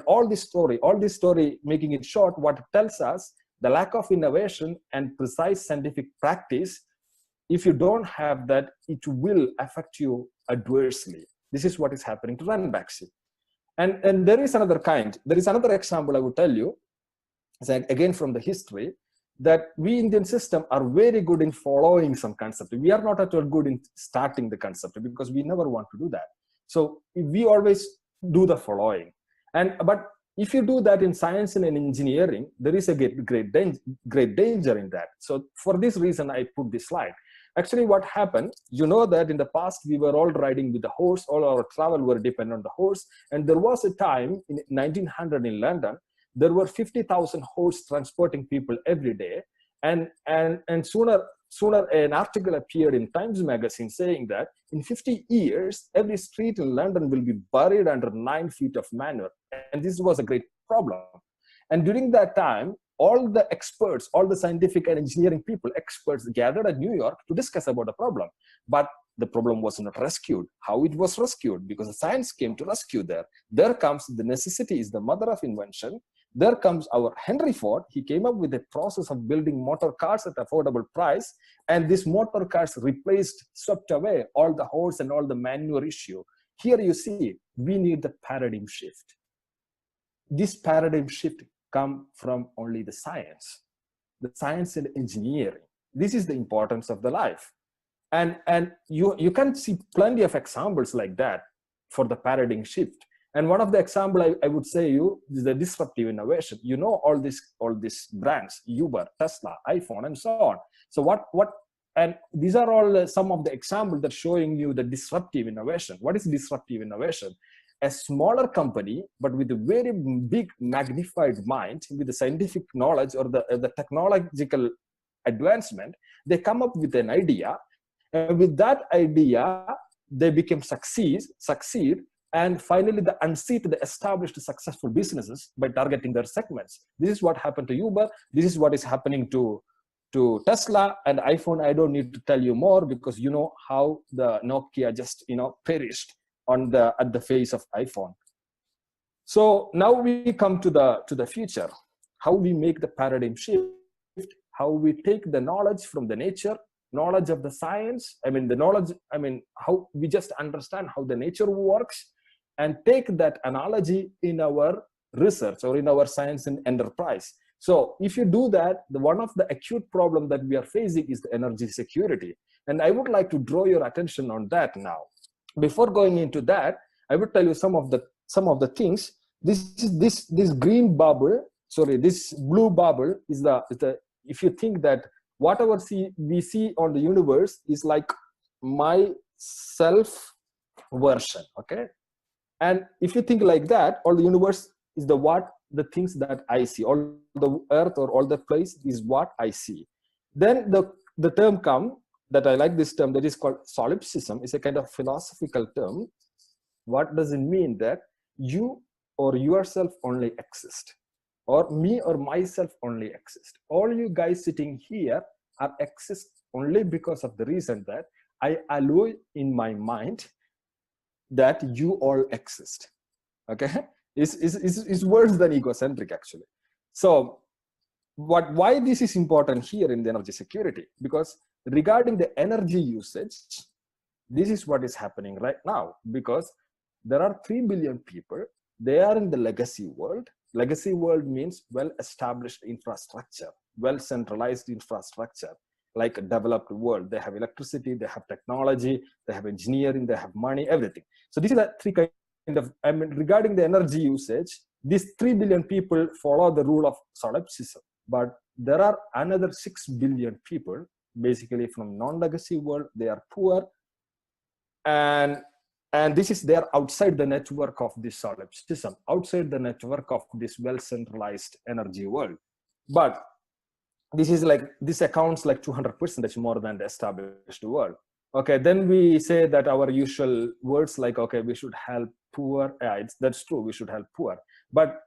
all this story, making it short, what it tells us, the lack of innovation and precise scientific practice, if you don't have that, it will affect you adversely. This is what is happening to Ranbaxy. And there is another example I would tell you, again from the history, that we Indian system are very good in following some concept. We are not at all good in starting the concept because we never want to do that. So we always do the following. But if you do that in science and in engineering, there is a great danger in that. So for this reason, I put this slide. Actually, what happened, you know that in the past, we were all riding with the horse, all our travel were dependent on the horse. And there was a time in 1900 in London, there were 50,000 horses transporting people every day. And sooner an article appeared in Times Magazine saying that in 50 years, every street in London will be buried under 9 feet of manure. And this was a great problem. And during that time, all the experts, all the scientific and engineering people, experts gathered at New York to discuss about the problem. But the problem was not rescued. How it was rescued? Because the science came to rescue there. There comes the necessity is the mother of invention. There comes our Henry Ford. He came up with a process of building motor cars at affordable price. And this motor cars swept away all the horse and all the manure issue. Here you see, we need the paradigm shift. This paradigm shift comes from only the science and engineering. This is the importance of the life. And you can see plenty of examples like that for the paradigm shift. And one of the example I would say you is the disruptive innovation. You know all these brands, Uber, Tesla, iPhone, and so on. So and these are all some of the examples that showing you the disruptive innovation. What is disruptive innovation? A smaller company, but with a very big magnified mind, with the scientific knowledge or the technological advancement, they come up with an idea. And with that idea, they become succeed, and finally they unseat the established successful businesses by targeting their segments. This is what happened to Uber. This is what is happening to Tesla and iPhone. I don't need to tell you more because you know how the Nokia just perished at the face of iPhone. So now we come to the future. How we make the paradigm shift, how we take the knowledge from the nature, knowledge of the science, how we just understand how the nature works, and take that analogy in our research or in our science and enterprise. So if you do that, one of the acute problem that we are facing is the energy security. And I would like to draw your attention on that now. Before going into that, I would tell you some of the things. This green bubble, this blue bubble is the if you think that whatever we see on the universe is like my self version, okay? And if you think like that, all the universe is the things that I see, all the earth or all the place is what I see. Then the term come that I like this term that is called solipsism. Is a kind of philosophical term. What does it mean? That you or yourself only exist, or me or myself only exist. All you guys sitting here exist only because of the reason that I allow in my mind that you all exist. Okay, it's worse than egocentric actually. So why this is important here in the energy security? Because regarding the energy usage, this is what is happening right now, because there are 3 billion people. They are in the legacy world. Legacy world means well-established infrastructure, well-centralized infrastructure, like a developed world. They have electricity, they have technology, they have engineering, they have money, everything. So these are the three kind of, regarding the energy usage, these 3 billion people follow the rule of solipsism. But there are another 6 billion people, basically from non-legacy world. They are poor, and they're outside the network of this solipsism, outside the network of this well-centralized energy world. But this accounts like 200% more than the established world. Okay, then we say that our usual words like, okay, we should help poor. Yeah, that's true, we should help poor. But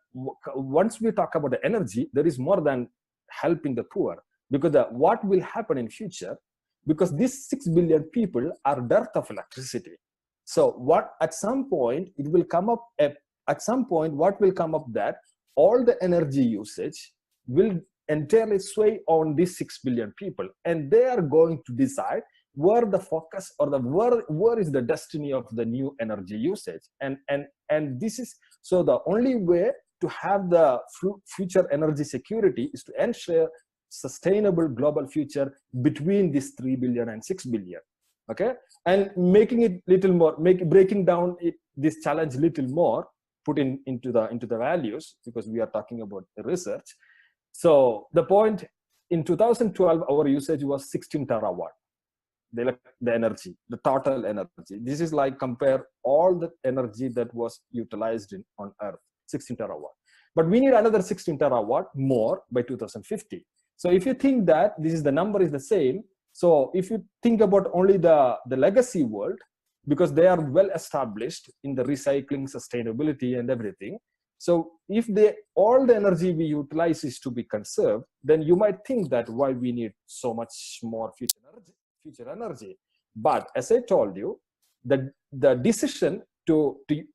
once we talk about the energy, there is more than helping the poor, because what will happen in future, because these 6 billion people are dearth of electricity. So at some point, it will come up a at some point, what will come up that all the energy usage will entirely sway on these 6 billion people, and they are going to decide where the focus or where is the destiny of the new energy usage. And this is, so the only way to have the future energy security is to ensure sustainable global future between this 3 billion and 6 billion. Okay, and making it little more, breaking down this challenge little more, put into the values, because we are talking about the research. So the point, in 2012 our usage was 16 terawatt, the energy, the total energy. This is like compare all the energy that was utilized on earth, 16 terawatt. But we need another 16 terawatt more by 2050. So if you think that this is the number is the same, so if you think about only the legacy world, because they are well established in the recycling, sustainability and everything. So if all the energy we utilize is to be conserved, then you might think that why we need so much more future energy. But as I told you, the decision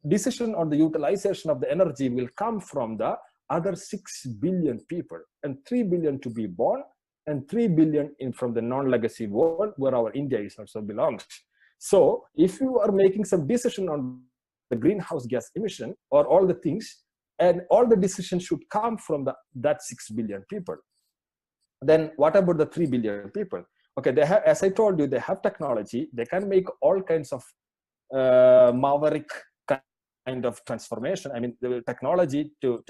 decision on the utilization of the energy will come from the other 6 billion people, and 3 billion to be born, and 3 billion from the non-legacy world where our India is also belongs. So if you are making some decision on the greenhouse gas emission or all the things, and all the decisions should come from that 6 billion people, then what about the 3 billion people? Okay, they have, as I told you, they have technology. They can make all kinds of maverick kind of transformation. I mean, the technology to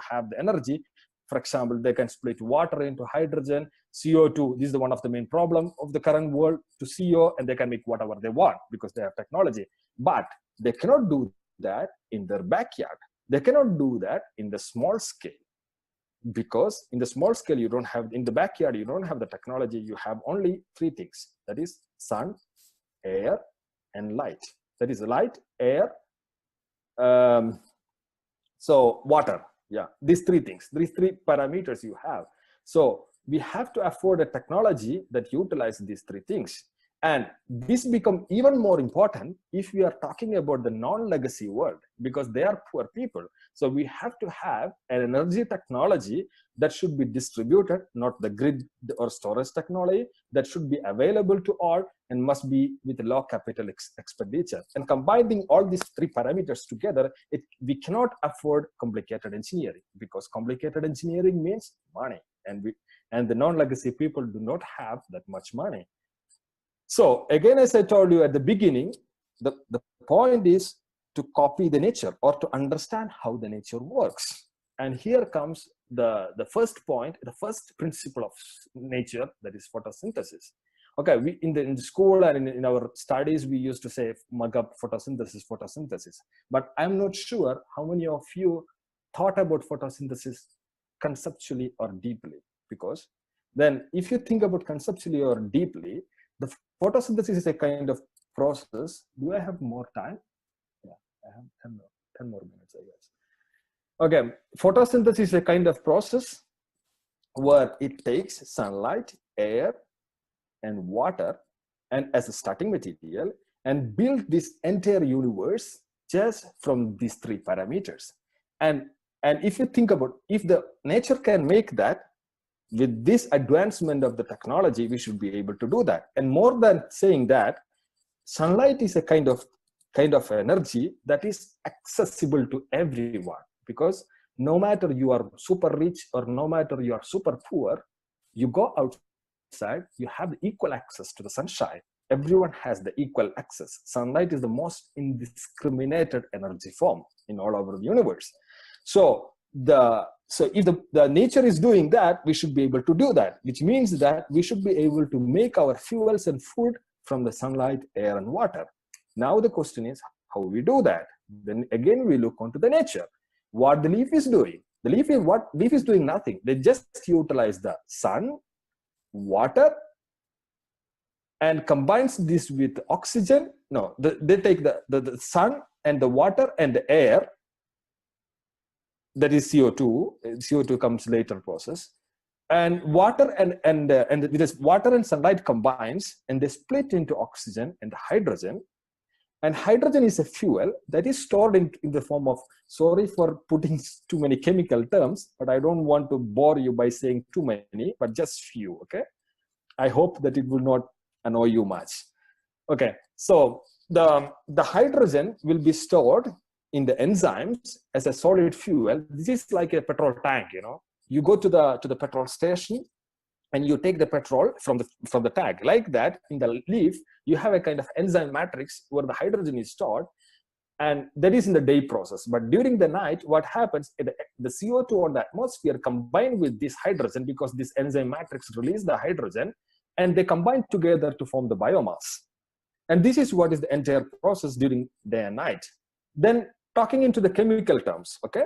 have the energy. For example, they can split water into hydrogen, CO2. This is one of the main problem of the current world, to CO, and they can make whatever they want because they have technology. But they cannot do that in their backyard. They cannot do that in the small scale, because in the small scale, you don't have, in the backyard, you don't have the technology. You have only 3 things. That is sun, air, and light. That is light, air, so water. Yeah, these 3 things, these 3 parameters you have. So we have to afford a technology that utilizes these 3 things. And this becomes even more important if we are talking about the non-legacy world, because they are poor people. So we have to have an energy technology that should be distributed, not the grid or storage technology, that should be available to all and must be with low capital expenditure. And combining all these 3 parameters together, we cannot afford complicated engineering, because complicated engineering means money, and the non-legacy people do not have that much money. So again, as I told you at the beginning, the point is to copy the nature, or to understand how the nature works. And here comes the first point, the first principle of nature, that is photosynthesis. Okay, in the school and in our studies, we used to say, mug up photosynthesis. But I'm not sure how many of you thought about photosynthesis conceptually or deeply. Because then if you think about conceptually or deeply, the photosynthesis is a kind of process. Do I have more time? Yeah, I have 10 more minutes, I guess. Okay, photosynthesis is a kind of process where it takes sunlight, air, and water, and as a starting material, and build this entire universe just from these 3 parameters. And if you think about, if the nature can make that, with this advancement of the technology, we should be able to do that. And more than saying that, sunlight is a kind of energy that is accessible to everyone, because no matter you are super rich or no matter you are super poor, you go outside, you have equal access to the sunshine. Everyone has the equal access. Sunlight is the most indiscriminated energy form in all over the universe. So if the nature is doing that, we should be able to do that, which means that we should be able to make our fuels and food from the sunlight, air, and water. Now the question is, how we do that? Then again, we look onto the nature. What the leaf is doing? What leaf is doing? Nothing. They just utilize the sun, water, and combines this with oxygen. No, they take the sun and the water and the air. That is CO2. CO2 comes later process, and water and this water and sunlight combines, and they split into oxygen and hydrogen, And hydrogen is a fuel that is stored in the form of, sorry for putting too many chemical terms, but I don't want to bore you by saying too many, but just few, okay? I hope that it will not annoy you much. Okay, so the hydrogen will be stored in the enzymes as a solid fuel. This is like a petrol tank, you know. You go to the petrol station and you take the petrol from the tank. Like that, in the leaf, you have a kind of enzyme matrix where the hydrogen is stored, and that is in the day process. But during the night, what happens, the CO2 on the atmosphere combined with this hydrogen, because this enzyme matrix release the hydrogen, and they combine together to form the biomass. And this is what is the entire process during day and night. Then talking into the chemical terms, okay?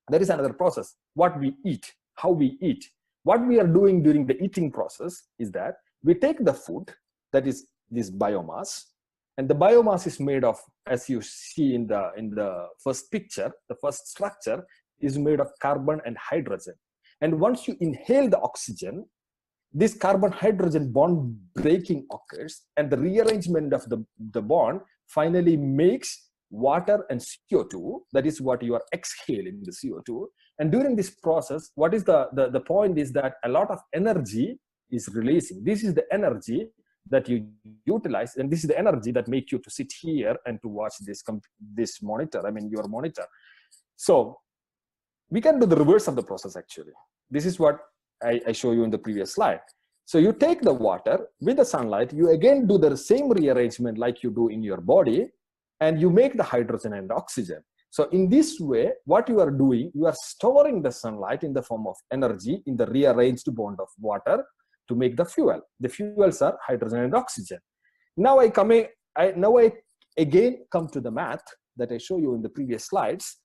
There is another process, what we eat, how we eat. What we are doing during the eating process is that we take the food, that is this biomass, and the biomass is made of, as you see in the first picture, the first structure is made of carbon and hydrogen. And once you inhale the oxygen, this carbon-hydrogen bond breaking occurs, and the rearrangement of the bond finally makes water and CO2. That is what you are exhaling, the CO2. And during this process, what is the point is that a lot of energy is releasing. This is the energy that you utilize, and this is the energy that makes you to sit here and to watch this monitor, I mean your monitor. So we can do the reverse of the process actually. This is what I show you in the previous slide. So you take the water with the sunlight, you again do the same rearrangement like you do in your body, and you make the hydrogen and oxygen. So in this way, what you are doing, you are storing the sunlight in the form of energy in the rearranged bond of water to make the fuel. The fuels are hydrogen and oxygen. Now I again come to the math that I show you in the previous slides.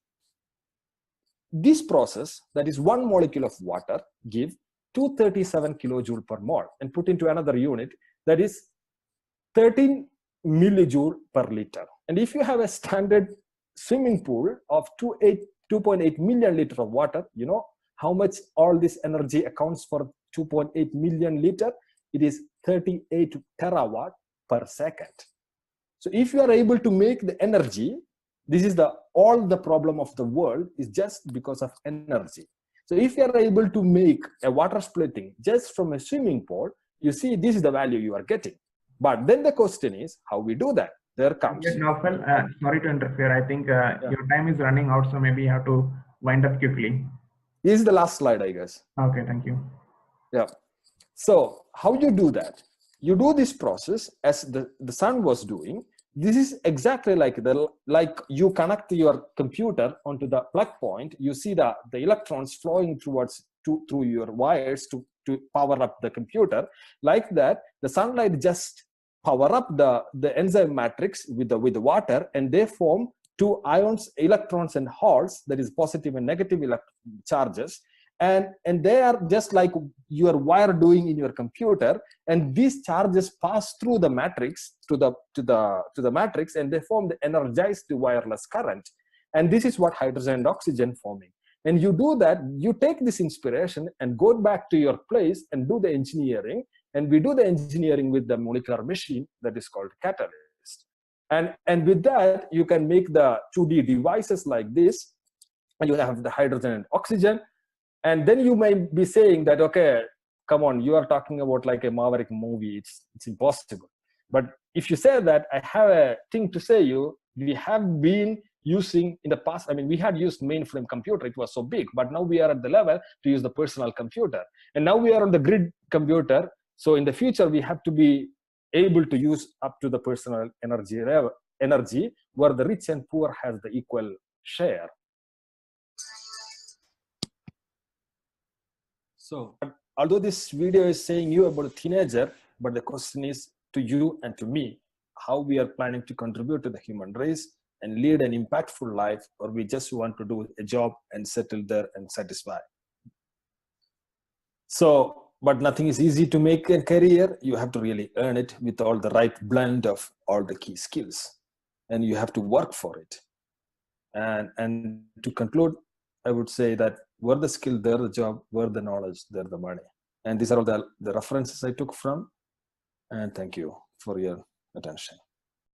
This process, that is 1 molecule of water, give 237 kilojoule per mole, and put into another unit, that is 13 millijoule per liter. And if you have a standard swimming pool of 2.8 million liter of water, you know how much all this energy accounts for 2.8 million liter? It is 38 terawatt per second. So if you are able to make the energy, this is all the problem of the world is just because of energy. So if you are able to make a water splitting just from a swimming pool, you see this is the value you are getting. But then the question is how we do that. There comes. Yes, Noufal, sorry to interfere. I think your time is running out, so maybe you have to wind up quickly. This is the last slide, I guess. Okay, thank you. Yeah. So how you do that? You do this process as the sun was doing. This is exactly like you connect your computer onto the plug point. You see the electrons flowing through your wires to power up the computer. Like that, the sunlight just power up the enzyme matrix with the water, and they form 2 ions, electrons and holes, that is positive and negative charges. And they are just like your wire doing in your computer, and these charges pass through the matrix to the matrix, and they form the energized wireless current. And this is what hydrogen and oxygen forming. And you do that, you take this inspiration and go back to your place and do the engineering. And we do the engineering with the molecular machine that is called catalyst. And with that, you can make the 2D devices like this, and you have the hydrogen and oxygen. And then you may be saying that, okay, come on, you are talking about like a Maverick movie. It's impossible. But if you say that, I have a thing to say you, we have been using in the past, I mean, we had used mainframe computer, it was so big, but now we are at the level to use the personal computer. And now we are on the grid computer. So in the future, we have to be able to use up to the personal energy where the rich and poor has the equal share. So although this video is saying you about a teenager, but the question is to you and to me, how we are planning to contribute to the human race and lead an impactful life, or we just want to do a job and settle there and satisfy. So, but nothing is easy to make a career. You have to really earn it with all the right blend of all the key skills, and you have to work for it. And to conclude, I would say that where the skill, there the job, where the knowledge, there the money. And these are all the references I took from. And thank you for your attention.